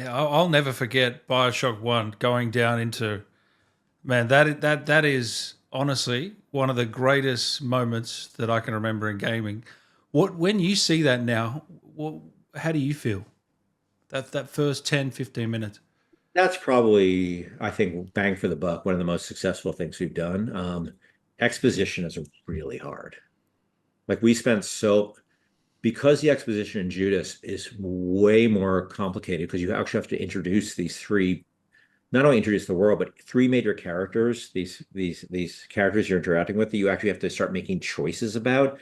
Yeah, I'll never forget Bioshock One going down into, man. That is honestly one of the greatest moments that I can remember in gaming. What when you see that now, what, how do you feel? That first 10, 15 minutes. That's probably, I think, bang for the buck, one of the most successful things we've done. Exposition is really hard. Like we spent so because the exposition in Judas is way more complicated because you actually have to introduce these three, not only introduce the world, but three major characters, these characters you're interacting with that you actually have to start making choices about.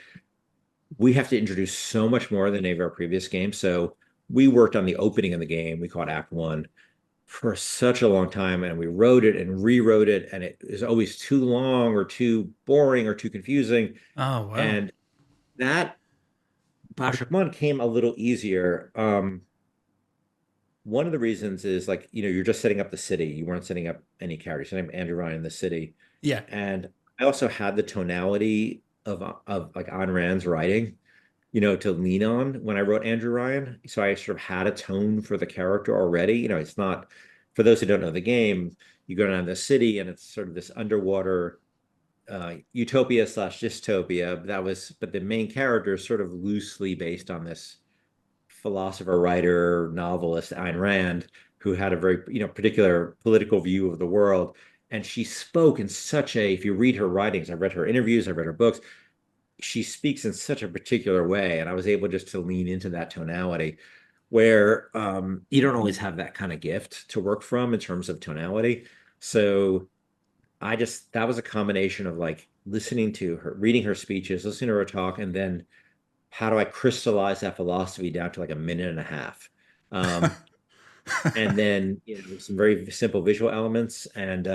We have to introduce so much more than any of our previous games. So we worked on the opening of the game, we called Act One for such a long time, and we wrote it and rewrote it, and it is always too long or too boring or too confusing. Oh wow. And that Bioshock One came a little easier. One of the reasons is like, you're just setting up the city. You weren't setting up any characters. I'm Andrew Ryan in the city. Yeah. And I also had the tonality of like Ayn Rand's writing, to lean on when I wrote Andrew Ryan. So I sort of had a tone for the character already. It's not, for those who don't know the game, you go down the city and it's sort of this underwater utopia slash dystopia. But the main character is sort of loosely based on this philosopher, writer, novelist, Ayn Rand, who had a very, particular political view of the world. And she spoke in such a, if you read her writings, I've read her interviews, I've read her books, she speaks in such a particular way. And I was able just to lean into that tonality where you don't always have that kind of gift to work from in terms of tonality. So that was a combination of like listening to her, reading her speeches, listening to her talk, and then how do I crystallize that philosophy down to like a minute and a half? Um, and then some very simple visual elements, and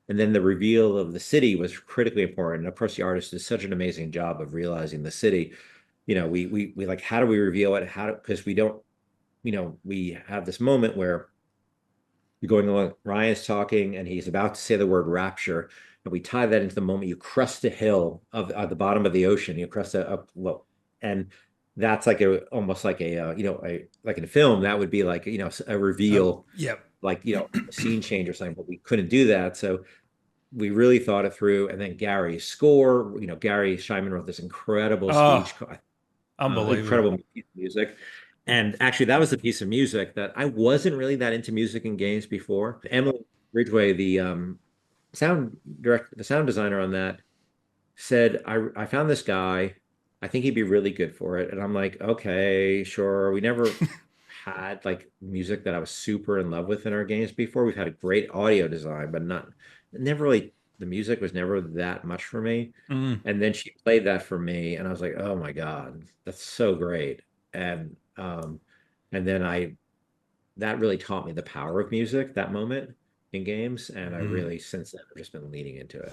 then the reveal of the city was critically important. And of course, the artist did such an amazing job of realizing the city. We like, how do we reveal it? Because we don't, we have this moment where you're going along, Ryan's talking, and he's about to say the word rapture. And we tie that into the moment you crest a hill of at the bottom of the ocean. You crest well, and that's like almost like like in a film, that would be like, a reveal, Yep. like, a scene change or something, but we couldn't do that. So we really thought it through. And then Gary's score, Gary Scheinman wrote this incredible Oh, speech, unbelievable. incredible piece of music. And actually, that was the piece of music that I wasn't really that into music and games before. Emily Ridgway, the sound designer on that, said, I found this guy. I think he'd be really good for it. And I'm like, okay, sure. We never had like music that I was super in love with in our games before. We've had a great audio design, but never really, the music was never that much for me. Mm. And then she played that for me, and I was like, oh my God, that's so great. And then that really taught me the power of music, that moment in games. And I Mm. really, since then, I've just been leaning into it.